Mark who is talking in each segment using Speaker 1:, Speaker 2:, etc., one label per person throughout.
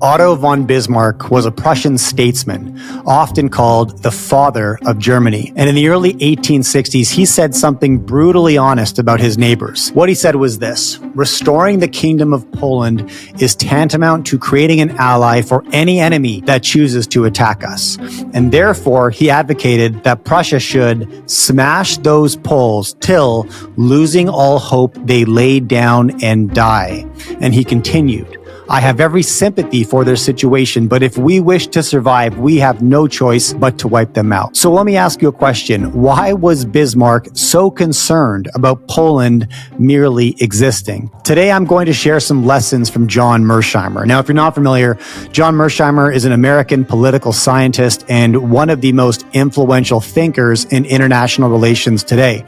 Speaker 1: Otto von Bismarck was a Prussian statesman, often called the father of Germany. And in the early 1860s, he said something brutally honest about his neighbors. What he said was this: restoring the kingdom of Poland is tantamount to creating an ally for any enemy that chooses to attack us. And therefore, he advocated that Prussia should smash those Poles till, losing all hope, they lay down and die. And he continued, I have every sympathy for their situation, but if we wish to survive, we have no choice but to wipe them out. So let me ask you a question. Why was Bismarck so concerned about Poland merely existing? Today, I'm going to share some lessons from John Mearsheimer. Now, if you're not familiar, John Mearsheimer is an American political scientist and one of the most influential thinkers in international relations today.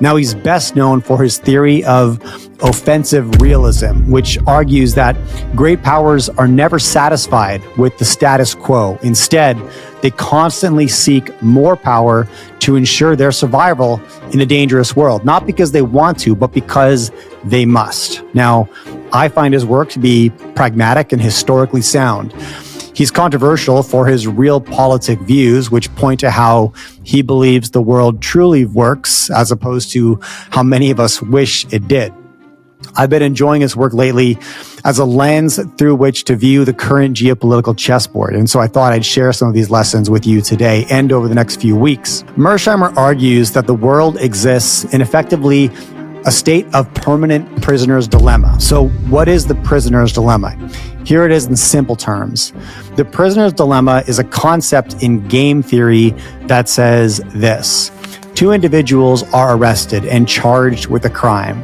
Speaker 1: Now, he's best known for his theory of offensive realism, which argues that great powers are never satisfied with the status quo. Instead, they constantly seek more power to ensure their survival in a dangerous world, not because they want to, but because they must. Now, I find his work to be pragmatic and historically sound. He's controversial for his realpolitik views, which point to how he believes the world truly works, as opposed to how many of us wish it did. I've been enjoying his work lately as a lens through which to view the current geopolitical chessboard, and so I thought I'd share some of these lessons with you today and over the next few weeks. Mearsheimer argues that the world exists in effectively a state of permanent prisoner's dilemma. So what is the prisoner's dilemma? Here it is in simple terms. The prisoner's dilemma is a concept in game theory that says this: two individuals are arrested and charged with a crime.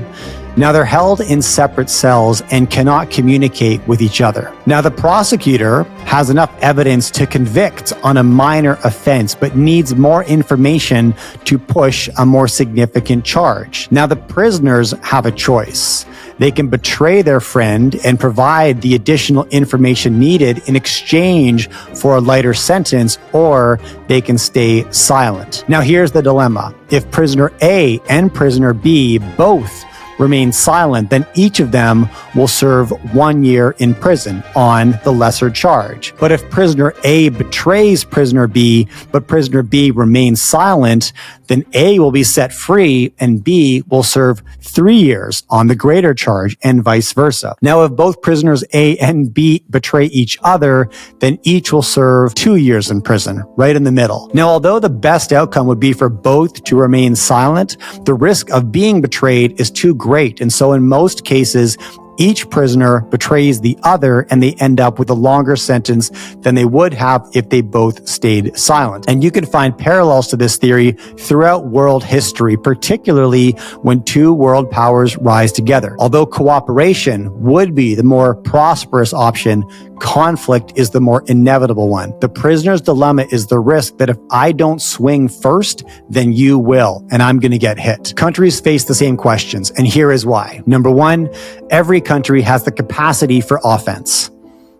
Speaker 1: Now, they're held in separate cells and cannot communicate with each other. Now, the prosecutor has enough evidence to convict on a minor offense, but needs more information to push a more significant charge. Now, the prisoners have a choice. They can betray their friend and provide the additional information needed in exchange for a lighter sentence, or they can stay silent. Now, here's the dilemma. If prisoner A and prisoner B both remain silent, then each of them will serve 1 year in prison on the lesser charge. But if prisoner A betrays prisoner B, but prisoner B remains silent, then A will be set free and B will serve 3 years on the greater charge, and vice versa. Now, if both prisoners A and B betray each other, then each will serve 2 years in prison, right in the middle. Now, although the best outcome would be for both to remain silent, the risk of being betrayed is too great. And so in most cases, each prisoner betrays the other and they end up with a longer sentence than they would have if they both stayed silent. And you can find parallels to this theory throughout world history, particularly when two world powers rise together. Although cooperation would be the more prosperous option, conflict is the more inevitable one. The prisoner's dilemma is the risk that if I don't swing first, then you will, and I'm going to get hit. Countries face the same questions, and here is why. Number one, every country has the capacity for offense.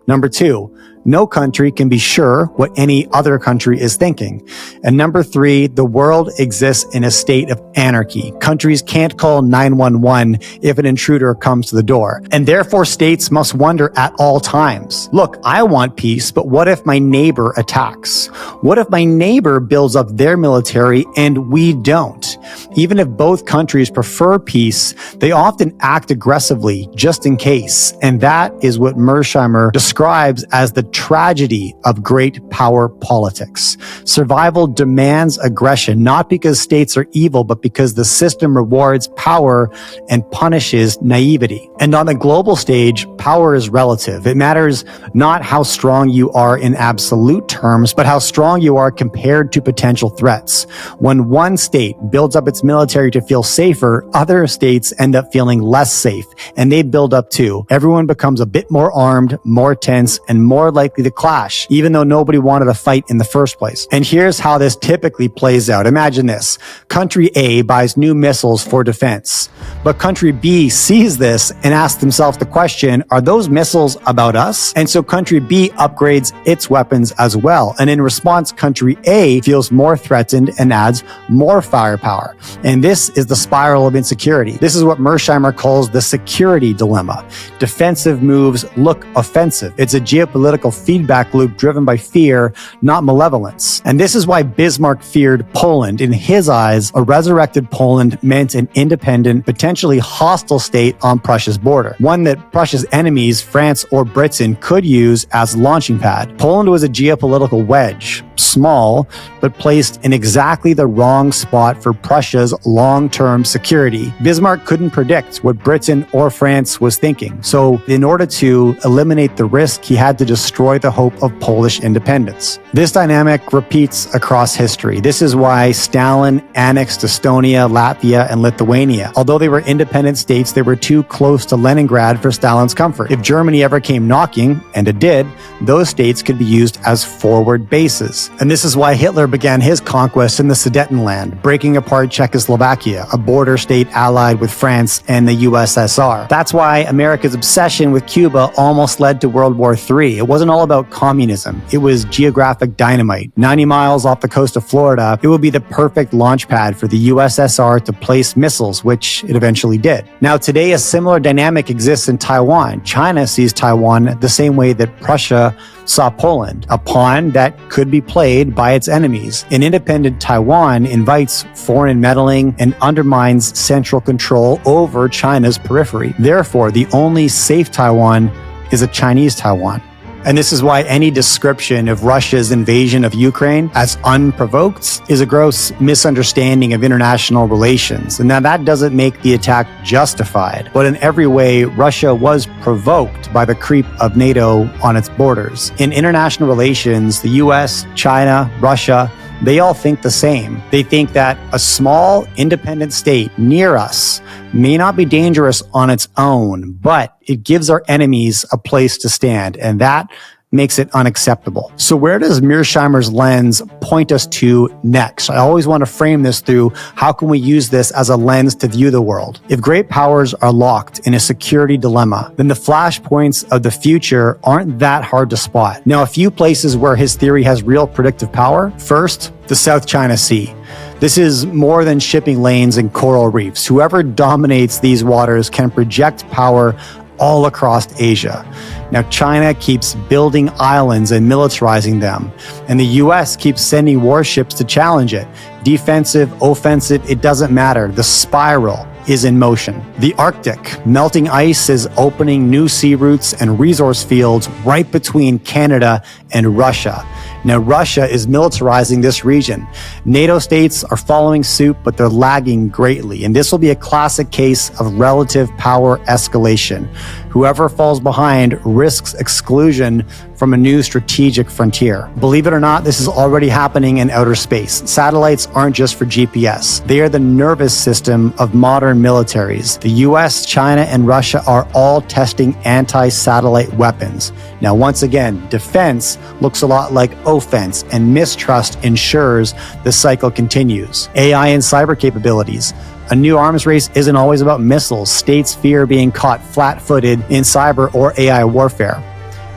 Speaker 1: Number two, no country can be sure what any other country is thinking. And number three, the world exists in a state of anarchy. Countries can't call 911 if an intruder comes to the door. And therefore, states must wonder at all times, look, I want peace, but what if my neighbor attacks? What if my neighbor builds up their military and we don't? Even if both countries prefer peace, they often act aggressively just in case. And that is what Mearsheimer describes as the tragedy of great power politics. Survival demands aggression, not because states are evil, but because the system rewards power and punishes naivety. And on the global stage, power is relative. It matters not how strong you are in absolute terms, but how strong you are compared to potential threats. When one state builds up its military to feel safer, other states end up feeling less safe, and they build up too. Everyone becomes a bit more armed, more tense, and more likely to clash, even though nobody wanted to fight in the first place. And here's how this typically plays out. Imagine this. Country A buys new missiles for defense, but country B sees this and asks themselves the question, are those missiles about us? And so country B upgrades its weapons as well. And in response, country A feels more threatened and adds more firepower. And this is the spiral of insecurity. This is what Mearsheimer calls the security dilemma. Defensive moves look offensive. It's a geopolitical feedback loop driven by fear, not malevolence. And this is why Bismarck feared Poland. In his eyes, a resurrected Poland meant an independent, potentially hostile state on Prussia's border, one that Prussia's enemies, France or Britain, could use as a launching pad. Poland was a geopolitical wedge, small, but placed in exactly the wrong spot for Prussia's long-term security. Bismarck couldn't predict what Britain or France was thinking. So in order to eliminate the risk, he had to destroy the hope of Polish independence. This dynamic repeats across history. This is why Stalin annexed Estonia, Latvia, and Lithuania. Although they were independent states, they were too close to Leningrad for Stalin's comfort. If Germany ever came knocking, and it did, those states could be used as forward bases. And this is why Hitler began his conquest in the Sudetenland, breaking apart Czechoslovakia, a border state allied with France and the USSR. That's why America's obsession with Cuba almost led to World War III. It wasn't all about communism. It was geographic dynamite. 90 miles off the coast of Florida, it would be the perfect launch pad for the USSR to place missiles, which it eventually did. Now, today, a similar dynamic exists in Taiwan. China sees Taiwan the same way that Prussia saw Poland, a pawn that could be played by its enemies. An independent Taiwan invites foreign meddling and undermines central control over China's periphery. Therefore, the only safe Taiwan is a Chinese Taiwan. And this is why any description of Russia's invasion of Ukraine as unprovoked is a gross misunderstanding of international relations. And now that doesn't make the attack justified, but in every way, Russia was provoked by the creep of NATO on its borders. In international relations, the US, China, Russia, they all think the same. They think that a small, independent state near us may not be dangerous on its own, but it gives our enemies a place to stand, and that makes it unacceptable. So where does Mearsheimer's lens point us to next? I always want to frame this through how can we use this as a lens to view the world? If great powers are locked in a security dilemma, then the flashpoints of the future aren't that hard to spot. Now, a few places where his theory has real predictive power. First, the South China Sea. This is more than shipping lanes and coral reefs. Whoever dominates these waters can project power all across Asia. Now, China keeps building islands and militarizing them, and the US keeps sending warships to challenge it. Defensive, offensive, it doesn't matter. The spiral is in motion. The Arctic, melting ice is opening new sea routes and resource fields right between Canada and Russia. Now, Russia is militarizing this region. NATO states are following suit, but they're lagging greatly. And this will be a classic case of relative power escalation. Whoever falls behind risks exclusion from a new strategic frontier. Believe it or not, this is already happening in outer space. Satellites aren't just for GPS. They are the nervous system of modern militaries. The US, China, and Russia are all testing anti-satellite weapons. Now, once again, defense looks a lot like offense, and mistrust ensures the cycle continues. AI and cyber capabilities. A new arms race isn't always about missiles. States fear being caught flat-footed in cyber or AI warfare.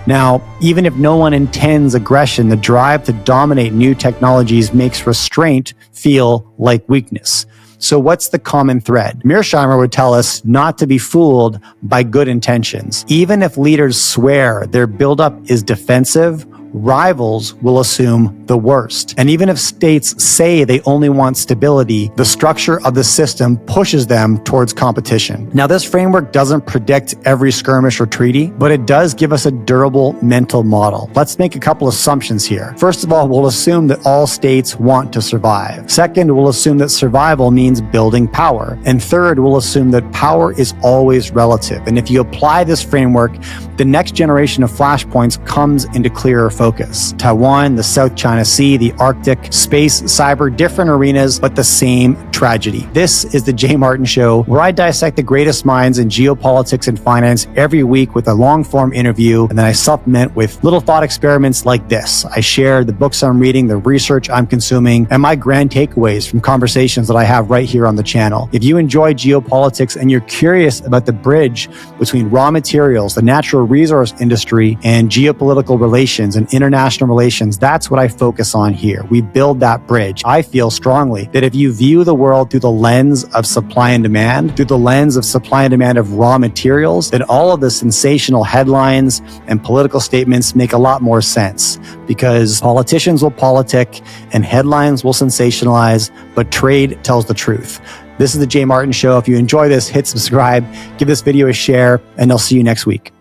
Speaker 1: Now, even if no one intends aggression, the drive to dominate new technologies makes restraint feel like weakness. So what's the common thread? Mearsheimer would tell us not to be fooled by good intentions. Even if leaders swear their buildup is defensive, rivals will assume the worst. And even if states say they only want stability, the structure of the system pushes them towards competition. Now, this framework doesn't predict every skirmish or treaty, but it does give us a durable mental model. Let's make a couple assumptions here. First of all, we'll assume that all states want to survive. Second, we'll assume that survival means building power. And third, we'll assume that power is always relative. And if you apply this framework, the next generation of flashpoints comes into clearer focus. Taiwan, the South China Sea, the Arctic, space, cyber, different arenas, but the same trend tragedy. This is the Jay Martin Show, where I dissect the greatest minds in geopolitics and finance every week with a long-form interview, and then I supplement with little thought experiments like this. I share the books I'm reading, the research I'm consuming, and my grand takeaways from conversations that I have right here on the channel. If you enjoy geopolitics and you're curious about the bridge between raw materials, the natural resource industry, and geopolitical relations and international relations, that's what I focus on here. We build that bridge. I feel strongly that if you view the world through the lens of supply and demand, through the lens of supply and demand of raw materials, then all of the sensational headlines and political statements make a lot more sense, because politicians will politic and headlines will sensationalize, but trade tells the truth. This is the Jay Martin Show. If you enjoy this, hit subscribe, give this video a share, and I'll see you next week.